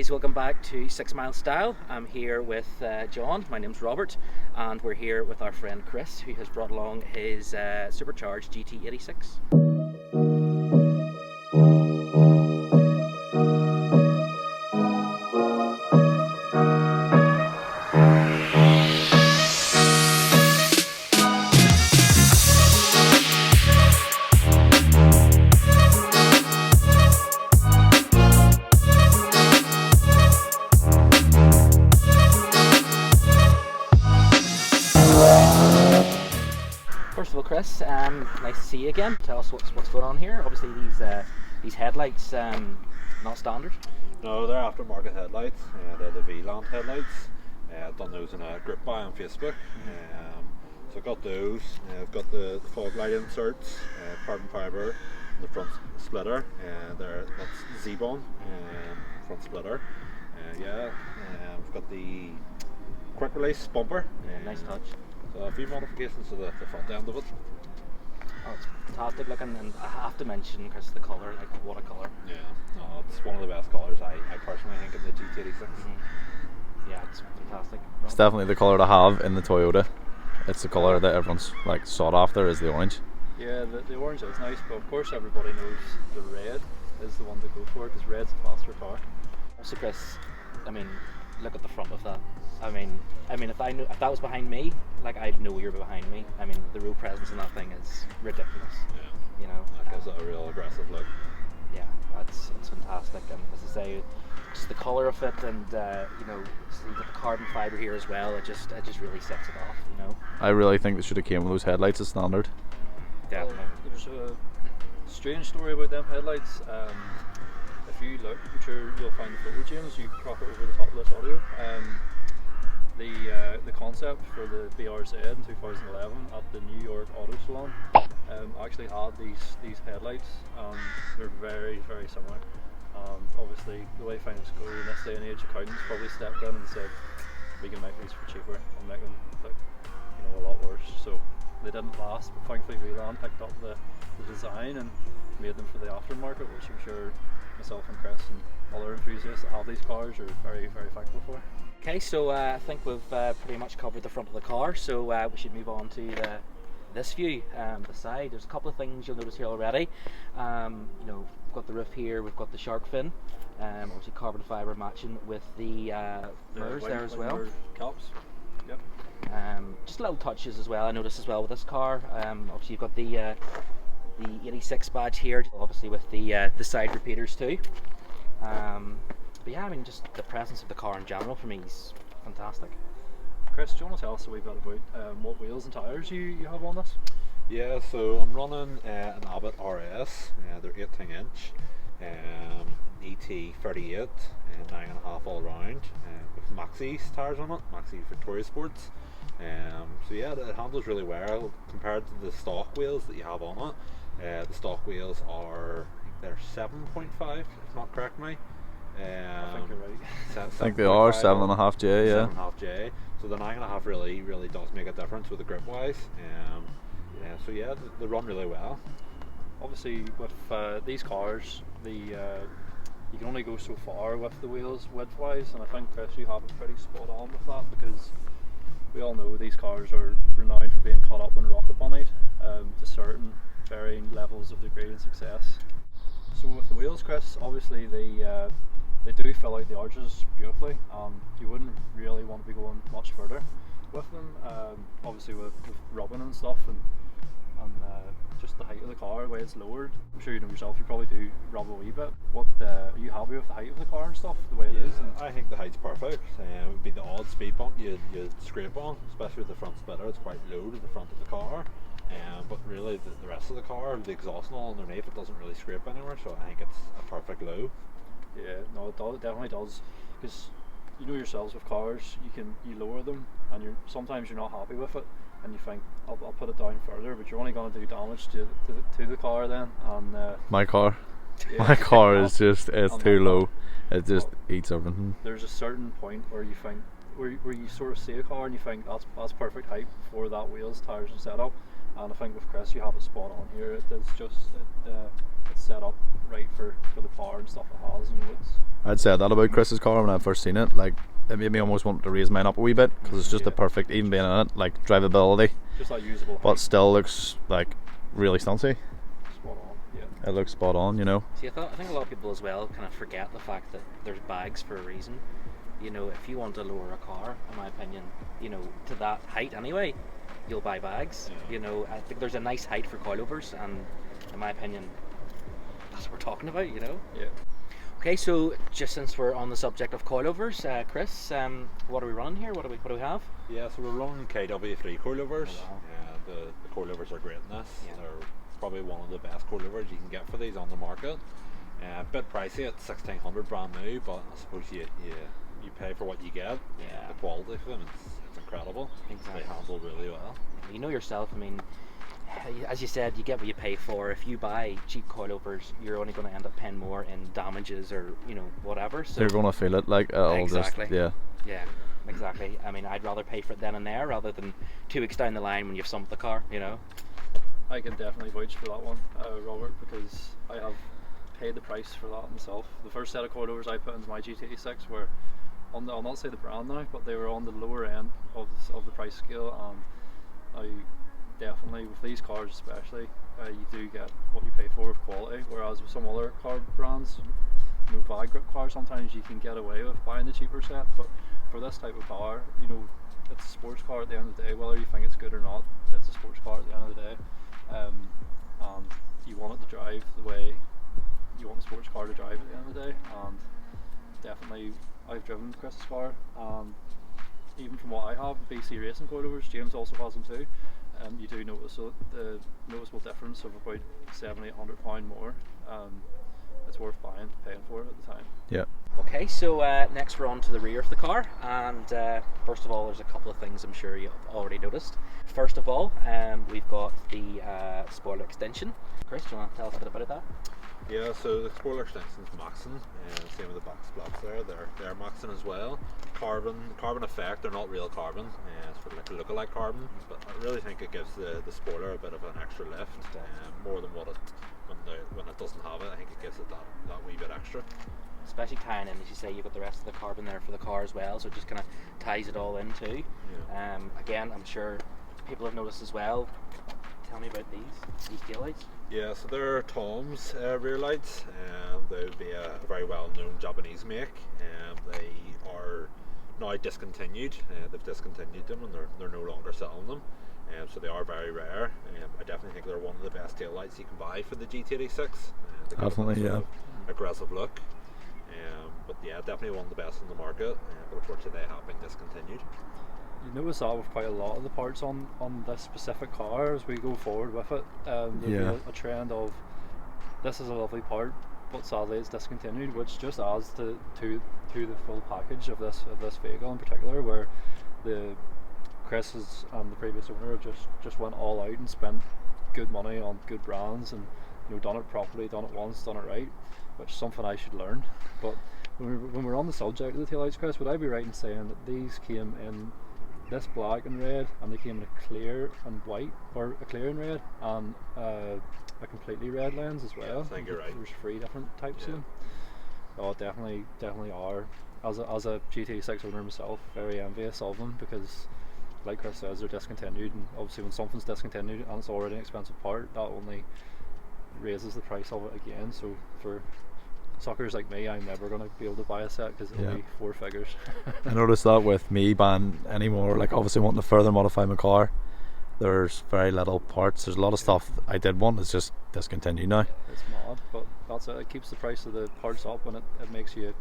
guys, welcome back to 6MileStyle. I'm here with John, my name's Robert, and we're here with our friend Chris, who has brought along his Supercharged GT86. First of all, Chris, nice to see you again. Tell us what's going on here. Obviously, these headlights not standard. No, they're aftermarket headlights. They're the VLAN headlights. I've done those in a group buy on Facebook. So I've got those. I've got the fog light inserts, carbon fibre, the front splitter. That's Z-Bone front splitter. I've got the quick release bumper. Nice touch. So a few modifications to the front end of it. Oh, it's fantastic looking, and I have to mention, Chris, the colour. Like, what a colour! Yeah, no, it's one of the best colours I personally think in the GT86. Yeah, it's fantastic. It's definitely the colour to have in the Toyota. It's the colour that everyone's like sought after, is the orange. Yeah, the orange is nice, but of course everybody knows the red is the one to go for, because red's a faster car. Also, Chris, I mean, look at the front of that. I mean, if that was behind me, like, I'd know you're behind me. I mean, the road presence in that thing is ridiculous. Yeah. You know, That gives it a real aggressive look. Yeah, it's fantastic. And as I say, just the colour of it, and you know, so you've got the carbon fibre here as well. It just really sets it off. You know. I really think they should have came with those headlights as standard. Definitely. Well, there's a strange story about them headlights. If you look, I'm sure you'll find the photo, James. You crop it over the top of this audio. The concept for the BRZ in 2011 at the New York Auto Salon actually had these headlights. They're very, very similar. Obviously, the way finance go in this day and age, accountants probably stepped in and said, we can make these for cheaper and make them look, a lot worse. So they didn't last, but thankfully VLAN picked up the design and made them for the aftermarket, which I'm sure myself and Chris and other enthusiasts that have these cars are very, very thankful for. Okay, so I think we've pretty much covered the front of the car, so we should move on to this view, the side. There's a couple of things you'll notice here already. We've got the roof here, we've got the shark fin, obviously carbon fibre matching with the mirrors there as well. Caps. Yep. Just little touches as well, I noticed as well with this car. Obviously you've got the 86 badge here, obviously with the side repeaters too. But yeah, I mean, just the presence of the car in general for me is fantastic. Chris, do you want to tell us a wee bit about what wheels and tyres you have on this? Yeah, so I'm running an Abbott RS. They're 18 inch, ET38, 9.5 all round, with Maxi tyres on it, Maxi Victoria Sports. So yeah, it handles really well compared to the stock wheels that you have on it. The stock wheels are, I think they're 7.5, if not correct me. I think you're right. I think they are 7.5J, yeah. 7.5J. So the 9.5 really does make a difference with the grip wise. So yeah, they run really well. Obviously, with these cars, you can only go so far with the wheels width wise, and I think Chris, you have it pretty spot on with that, because we all know these cars are renowned for being caught up in rocket bunnied to certain varying levels of degree and success. So with the wheels, Chris, obviously they do fill out the arches beautifully. You wouldn't really want to be going much further with them. Obviously with rubbing and stuff, and just the height of the car, the way it's lowered. I'm sure you know yourself, you probably do rub a wee bit. Are you happy with the height of the car and stuff, the way it is? I think the height's perfect. It would be the odd speed bump you'd scrape on, especially with the front splitter. It's quite low to the front of the car. But really the rest of the car, the exhaust and all underneath, it doesn't really scrape anywhere, so I think it's a perfect low. Yeah, no, it definitely does, because you know yourselves with cars, you lower them and sometimes you're not happy with it, and you think I'll put it down further, but you're only going to do damage to the car then. And my car is just, it's too low. It just eats everything. There's a certain point where you think where you sort of see a car and you think that's perfect height for that wheels, tires and setup, and I think with Chris you have it spot on here. It's set up right for the power and stuff it has. You know, I'd said that about Chris's car when I first seen it. Like, it made me almost want to raise mine up a wee bit because it's just a perfect, even being in it, like drivability, just that usable. but still looks like really stunty. Spot on. Yeah. It looks spot on, you know. See, I think a lot of people as well kind of forget the fact that there's bags for a reason. You know, if you want to lower a car, in my opinion, you know, to that height anyway, you'll buy bags. Yeah. You know, I think there's a nice height for coilovers, and in my opinion, that's what we're talking about. You know. Yeah. Okay, so just since we're on the subject of coilovers, Chris, what are we running here? What do we have? Yeah, so we're running KW3 coilovers. Oh, wow. The coilovers are great in this. Yeah. They're probably one of the best coilovers you can get for these on the market. A bit pricey at $1,600 brand new, but I suppose you pay for what you get. Yeah. The quality of them, it's incredible. Exactly. They handle really well. You know yourself, I mean, as you said, you get what you pay for. If you buy cheap coilovers, you're only going to end up paying more in damages or, you know, whatever. So They're gonna feel it like it'll Exactly. just, yeah. yeah, exactly. I mean, I'd rather pay for it then and there rather than 2 weeks down the line when you've sumped the car, you know. I can definitely vouch for that one, Robert, because I have paid the price for that myself. The first set of coilovers I put into my GT86 were on the, I'll not say the brand now, but they were on the lower end of the price scale, and I definitely, with these cars especially, you do get what you pay for with quality, whereas with some other car brands, you know, VAG grip cars, sometimes you can get away with buying the cheaper set, but for this type of car, you know, it's a sports car at the end of the day. Whether you think it's good or not, it's a sports car at the end of the day, and you want it to drive the way you want a sports car to drive at the end of the day. And definitely, I've driven Chris's car, and even from what I have, BC Racing coilovers, James also has them too. You do notice the noticeable difference of about £700-800 more. It's worth paying for it at the time. Yeah. Okay, so next we're on to the rear of the car, and first of all, there's a couple of things I'm sure you've already noticed. First of all, we've got the spoiler extension. Chris, do you want to tell us a bit about that? Yeah, so the spoiler extension's maxing, same with the back splats there, they're maxing as well. Carbon effect, they're not real carbon, it's sort of like a look-alike carbon, but I really think it gives the spoiler a bit of an extra lift, more than what when it doesn't have it. I think it gives it that wee bit extra. Especially tying in, as you say, you've got the rest of the carbon there for the car as well, so it just kind of ties it all in too. Yeah. Again, I'm sure people have noticed as well. Tell me about these taillights. Yeah, so they're Tom's rear lights. They would be a very well-known Japanese make. They are now discontinued. They've discontinued them, and they're no longer selling them. So they are very rare. I definitely think they're one of the best taillights you can buy for the GT86. They got Definitely, a sort yeah. of aggressive look. But yeah, definitely one of the best on the market. But unfortunately, they have been discontinued. You notice that with quite a lot of the parts on this specific car as we go forward with it. There'll be a trend of, this is a lovely part, but sadly it's discontinued, which just adds to the full package of this vehicle in particular, where the Chris's and the previous owner have just went all out and spent good money on good brands, and, you know, done it properly, done it once, done it right, which is something I should learn. But when we're on the subject of the taillights, Chris, would I be right in saying that these came in this black and red, and they came in a clear and white, or a clear and red, and a completely red lens as well? Yeah, I think you're right. There's 3 different types of them. Oh, definitely are. As a GT86 owner myself, very envious of them, because, like Chris says, they're discontinued, and obviously when something's discontinued and it's already an expensive part, that only raises the price of it again. So for suckers like me, I'm never going to be able to buy a set because it'll be 4 figures. I noticed that with me buying anymore, like obviously wanting to further modify my car, there's very little parts. There's a lot of stuff I did want, it's just discontinued now. It's mad, but that's it. It keeps the price of the parts up, and it makes you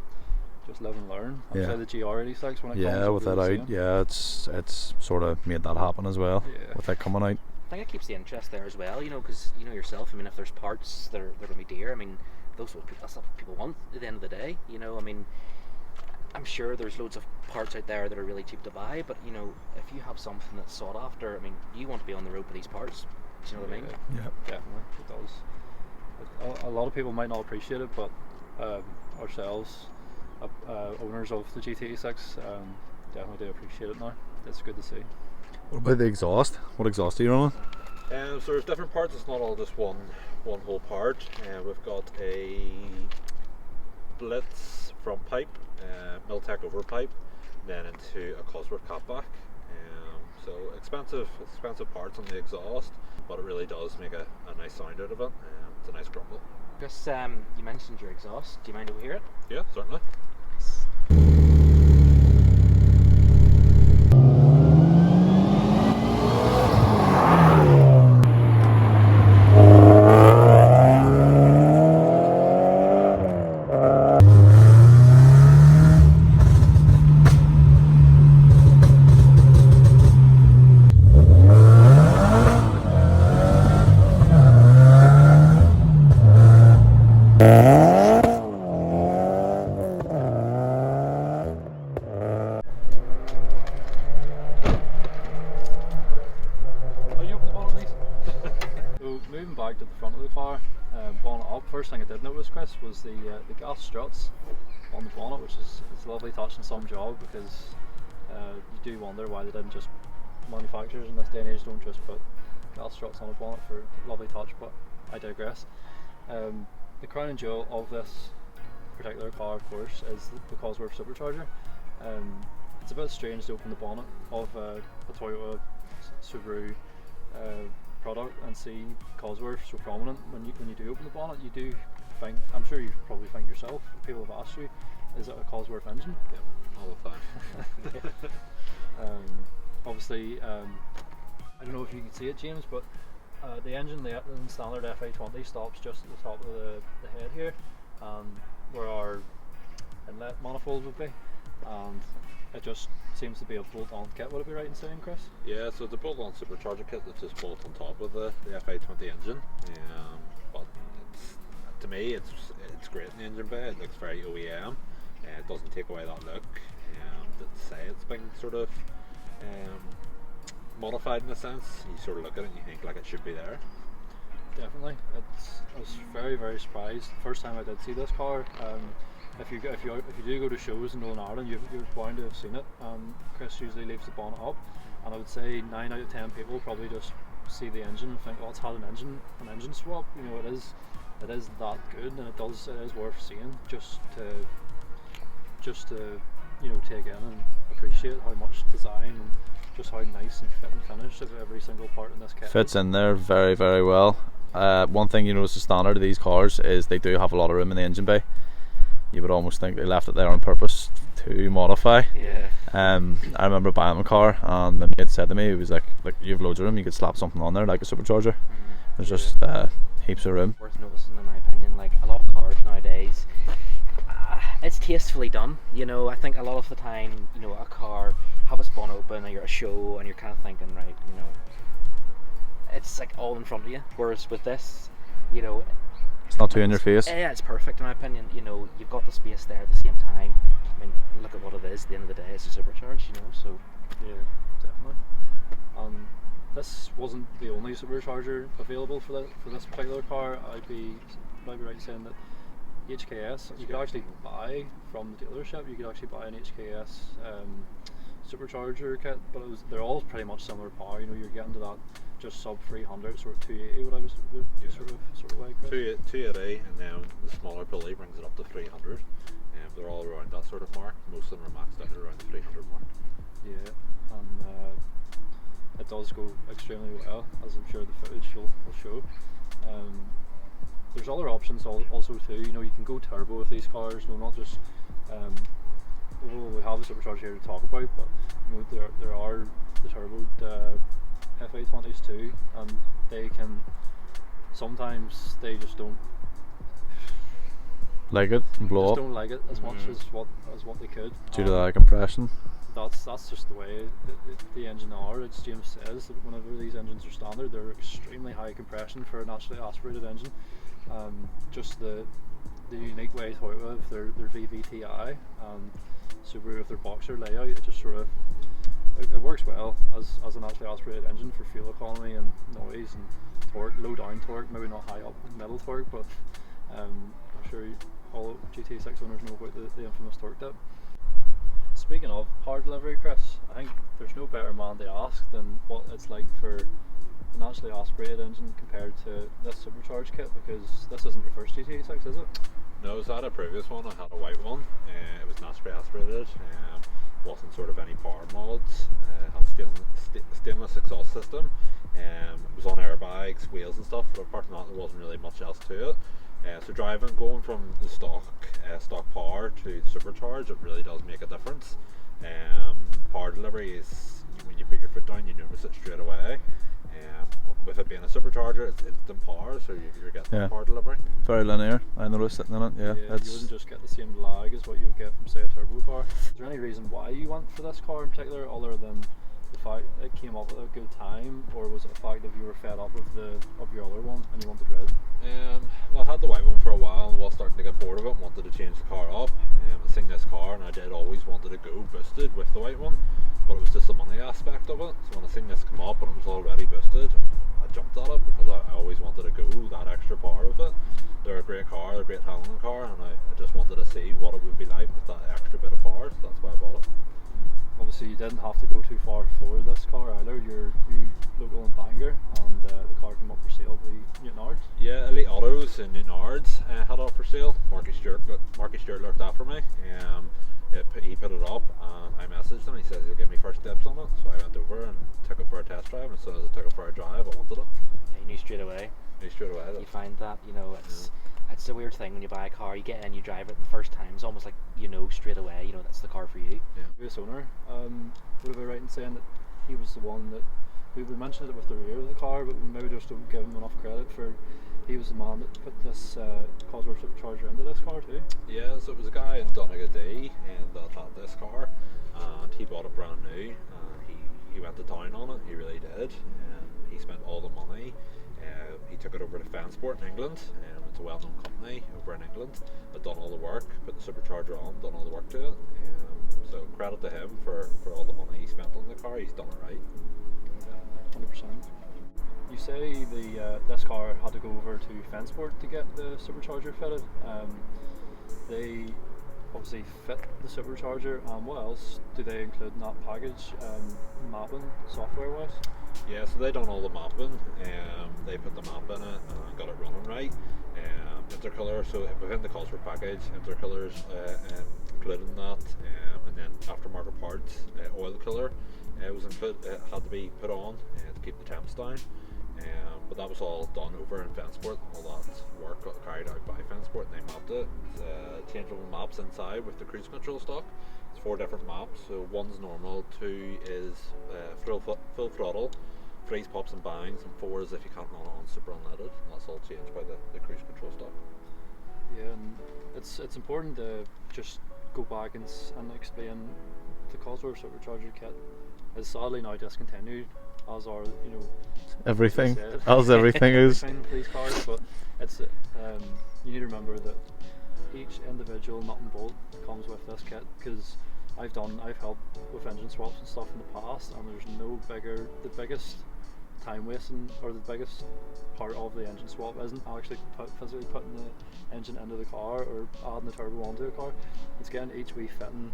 just live and learn. I'd say the GR86 when it comes, Yeah, with it out, yeah, it's sort of made that happen as well, with it coming out. I think it keeps the interest there as well, you know, because you know yourself, I mean, if there's parts that are going to be dear, I mean, that's what people want at the end of the day, you know. I mean, I'm sure there's loads of parts out there that are really cheap to buy, but, you know, if you have something that's sought after, I mean, you want to be on the road with these parts, do you know what I mean? Yeah. Definitely, it does. A lot of people might not appreciate it, but ourselves, owners of the GT86, definitely do appreciate it now. It's good to see. What about the exhaust? What exhaust are you running? So there's different parts. It's not all just one whole part. We've got a Blitz front pipe, Miltech over pipe, then into a Cosworth catback. So expensive parts on the exhaust, but it really does make a nice sound out of it. It's a nice grumble. Chris, you mentioned your exhaust. Do you mind if we hear it? Yeah, certainly. Moving back to the front of the car, bonnet up, first thing I did notice, Chris, was the gas struts on the bonnet, which is a lovely touch in some job, because you do wonder why they didn't just, manufacturers in this day and age don't just put gas struts on a bonnet for a lovely touch, but I digress. The crown and jewel of this particular car, of course, is the Cosworth Supercharger. It's a bit strange to open the bonnet of a Toyota Subaru product and see Cosworth so prominent. When you do open the bonnet, you do think, I'm sure you probably think yourself, people have asked you, is it a Cosworth engine? Yep, all the time. Obviously, I don't know if you can see it, James, but the engine, the standard FA20, stops just at the top of the head here, where our inlet manifold would be, and it just seems to be a bolt-on kit. Would it be right in saying, Chris? Yeah, so it's a bolt-on supercharger kit that's just bolt on top of the FA20 engine. But to me, it's great in the engine bay. It looks very OEM. It doesn't take away that look. To say it's been sort of modified in a sense. You sort of look at it and you think like it should be there. Definitely. I was very, very surprised the first time I did see this car. If you do go to shows in Northern Ireland, you're bound to have seen it. Chris usually leaves the bonnet up, and I would say 9 out of 10 people probably just see the engine and think, oh, it's had an engine swap. You know, it is that good, and it is worth seeing just to you know, take in and appreciate how much design and just how nice and fit and finished of every single part in this kit. Fits in there very, very well. One thing you notice the standard of these cars is they do have a lot of room in the engine bay. You would almost think they left it there on purpose to modify. Yeah. I remember buying my car and my mate said to me, he was like you have loads of room, you could slap something on there like a supercharger. There's just heaps of room. Worth noticing, in my opinion, like a lot of cars nowadays, it's tastefully done. You know, I think a lot of the time, you know, a car have its bonnet open and you're at a show and you're kind of thinking, right, you know, it's like all in front of you. Whereas with this, you know, it's not too in your face. Yeah, it's perfect in my opinion. You know, you've got the space there at the same time. I mean, look at what it is. At the end of the day, it's a supercharge. You know, so yeah, definitely. This wasn't the only supercharger available for this particular car. I'd be right in saying that HKS, you could actually buy from the dealership. You could actually buy an HKS supercharger kit, but they're all pretty much similar power. You know, you're getting to that just sub 300, sort of 280. What I was sort of like. 280, and then the smaller pulley brings it up to 300. They're all around that sort of mark. Most of them are maxed out around the 300 mark. Yeah, and it does go extremely well, as I'm sure the footage will show. There's other options also too. You know, you can go turbo with these cars. No, not just. We have a supercharger here to talk about, but you know, there are the turbo FA20s too, and they can sometimes they just don't like it and blow up. Don't like it as much as what they could due to that compression. That's just the way the engine are. As James says, that whenever these engines are standard, they're extremely high compression for a naturally aspirated engine. Just the unique way Toyota with their VVTi and Subaru with their boxer layout, it just sort of it works well as a naturally aspirated engine for fuel economy and noise and torque, low down torque, maybe not high up middle torque, but I'm sure all GT86 owners know about the infamous torque dip. Speaking of power delivery, Chris, I think there's no better man to ask than what it's like for a naturally aspirated engine compared to this supercharged kit? Because this isn't your first GT86, is it? No, so I had a previous one. I had a white one. It was naturally aspirated. Wasn't sort of any power mods. Had a stainless exhaust system. It was on airbags, wheels and stuff. But apart from that, there wasn't really much else to it. So going from the stock power to supercharged, it really does make a difference. Power delivery is, when you put your foot down, you notice it straight away. With it being a supercharger, it's instant power, so you're getting the power delivery. Very linear. I noticed it in it. Yeah, you wouldn't just get the same lag as what you would get from, say, a turbo car. Is there any reason why you went for this car in particular, other than the fact it came up at a good time, or was it a fact that you were fed up of your other one and you wanted red? Well, I had the white one for a while and was starting to get bored of it and wanted to change the car up. I seen this car and I did always wanted to go boosted with the white one, but it was just the money aspect of it. So when I seen this come up and it was already boosted, I jumped at it because I always wanted to go that extra power with it. They're a great car, they're a great handling car, and I just wanted to see what it would be like with that extra bit of power, so that's why I bought it. Obviously you didn't have to go too far for this car either. You're local in Bangor, and the car came up for sale by Newton Ards. Yeah, Elite Autos in Newton Ards had it up for sale. Marky Stewart looked after me. He put it up and I messaged him. He says he'll give me first dibs on it, so I went over and took it for a test drive, and as soon as I took it for a drive, I wanted it. Yeah, you knew straight away. You find that, it's a weird thing when you buy a car, you get in, you drive it, and the first time it's almost like straight away, that's the car for you. Yeah. Previous owner, would I be right in saying that he was the one that we mentioned it with the rear of the car, but we maybe just don't give him enough credit for. He was the man that put this Cosworth Supercharger into this car too. Yeah, so it was a guy in Donegal that had this car, and he bought it brand new, and he went to town on it. He really did. He spent all the money. He took it over to Fansport in England. It's a well-known company over in England. Had done all the work, put the supercharger on, done all the work to it. So credit to him for all the money he spent on the car. He's done it right. 100%. You say this car had to go over to Fansport to get the supercharger fitted. They obviously fit the supercharger, and what else do they include in that package, mapping software wise? Yeah, so they done all the mapping. They put the map in it and got it running right. Intercooler, so within the Cosworth package, intercoolers included in that, and then aftermarket parts, oil cooler was included. Had to be put on to keep the temps down. But that was all done over in Fansport. All that work got carried out by Fansport, and they mapped it. Changeable maps inside with the cruise control stock. It's 4 different maps. So one's normal, 2 is full throttle, 3's pops and bangs, and 4 is if you can't run it on super unleaded. And that's all changed by the cruise control stock. Yeah, and it's important to just go back and explain the Cosworth Supercharger kit is sadly now discontinued, as are everything. As everything is. These cars, but it's you need to remember that each individual nut and bolt comes with this kit, because I've helped with engine swaps and stuff in the past, and there's the biggest time wasting, or the biggest part of the engine swap isn't actually physically putting the engine into the car or adding the turbo onto the car. It's getting each wee fitting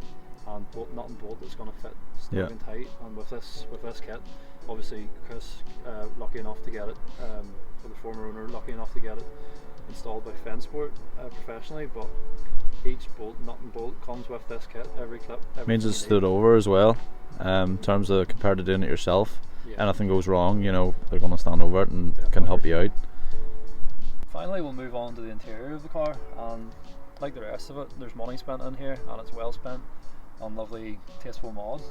and nut and bolt that's going to fit snug and tight. And with this kit, obviously Chris lucky enough to get it, or the former owner lucky enough to get it installed by Fansport professionally, but each nut and bolt comes with this kit, every clip. Means it's stood over as well, in terms of compared to doing it yourself. Anything goes wrong, they're going to stand over it and can help you out. Finally, we'll move on to the interior of the car, and like the rest of it, there's money spent in here, and it's well spent on lovely, tasteful mods.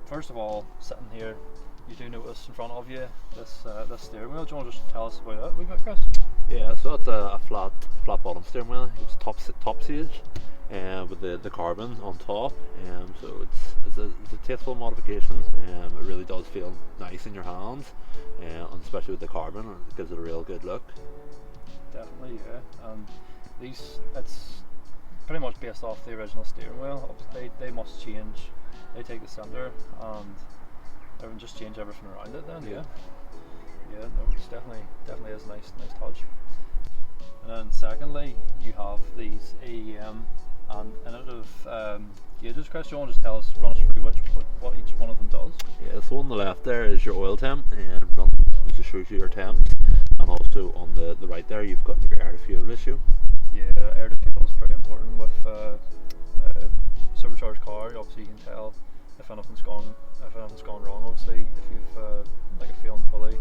First of all, sitting here, you do notice in front of you this steering wheel. Do you want to just tell us about it a wee bit, Chris? Yeah, so it's a flat bottom steering wheel. It's top stage, with the carbon on top. So it's a tasteful modification. It really does feel nice in your hands, and especially with the carbon, it gives it a real good look. Definitely, yeah. It's pretty much based off the original steering wheel. They must change. They take the centre and just change everything around it. Then yeah, no, it's definitely is a nice touch. And then secondly, you have these AEM And in it of gauges, Chris, you want to just run us through what each one of them does? Yeah, so on the left there is your oil temp, and it just shows you your temps. And also on the right there, you've got your air to fuel ratio. Yeah, air to fuel is pretty important with supercharged car. Obviously, you can tell if anything's gone wrong. Obviously, if you've like a failing pulley,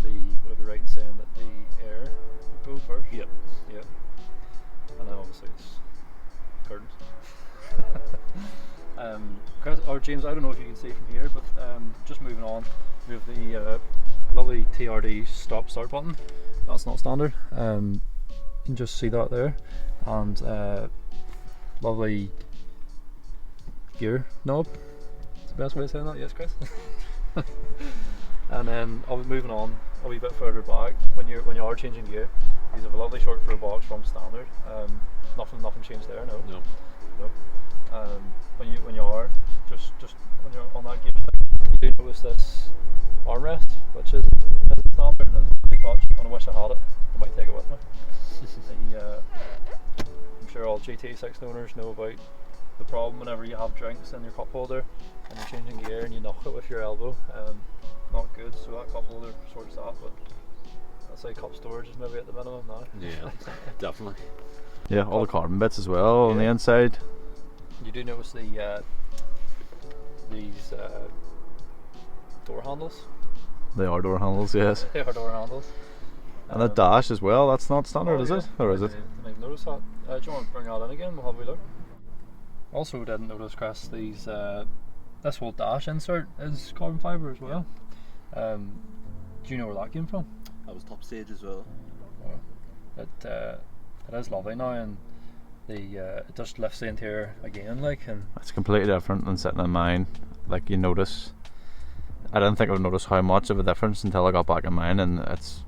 would it be right in saying that the air would go first? Yep. Yeah. And then obviously it's curtains. Chris, or James, I don't know if you can see from here, but just moving on, we have the lovely TRD stop-start button. That's not standard. You can just see that there, and lovely gear knob. That's the best way of saying that, yes, Chris. And then moving on a wee bit further back, when you are changing gear, these have a lovely short throw box from standard. Nothing changed there, no. No. When you are just when you're on that gear stick, you do notice this armrest, which isn't standard and is a big touch, and I wish I had it. I might take it with me. I'm sure all GT86 owners know about the problem whenever you have drinks in your cup holder and you're changing gear and you knock it with your elbow. Not good, so that cup holder sorts that, but I'd say cup storage is maybe at the minimum now. Yeah, definitely. Yeah, all the carbon bits as well on the inside. You do notice these door handles. They are door handles, yes. They are door handles. And the dash as well, that's not standard, is it? Or is it? I didn't notice that. Do you want to bring that in again? We'll have a wee look. Also didn't notice, Chris, this whole dash insert is carbon fibre as well. Do you know where that came from? That was top stage as well. It is lovely now, and it just lifts the interior again, and It's completely different than sitting in mine. Like, you notice, I didn't think I would notice how much of a difference until I got back in mine, and it's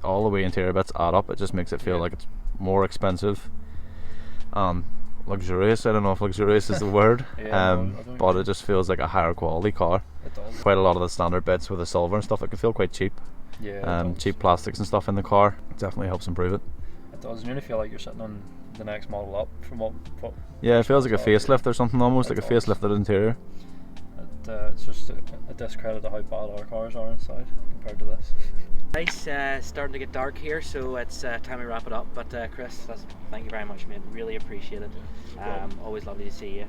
all the way interior bits add up. It just makes it feel like it's more expensive, luxurious. I don't know if luxurious is the word, but it just feels like a higher quality car. it does. Quite a lot of the standard bits with the silver and stuff, it can feel quite cheap. Yeah, it does. Cheap plastics and stuff in the car definitely helps improve it. It does. You really feel like you're sitting on the next model up from what Yeah, it feels like a facelift or something, almost like a facelifted interior. It's just a discredit to how bad our cars are inside compared to this. Nice, starting to get dark here, so it's time we wrap it up. But Chris, thank you very much, mate. Really appreciate it. Always lovely to see you.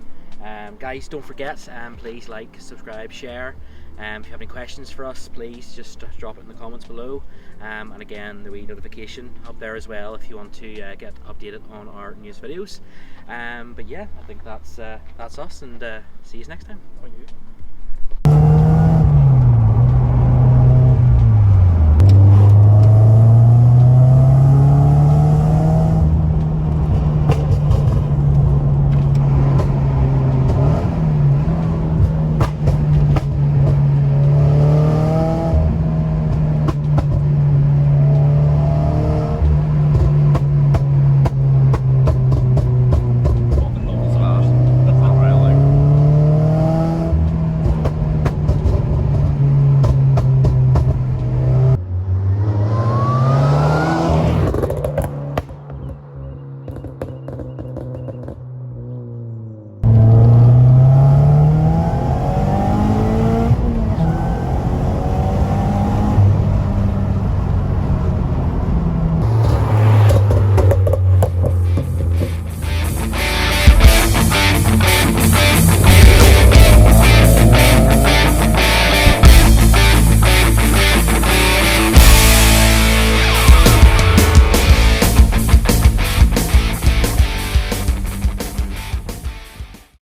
Guys, don't forget, please like, subscribe, share. If you have any questions for us, please just drop it in the comments below. And again, the wee notification up there as well if you want to get updated on our news videos. But yeah, I think that's us, and see you next time. Thank you.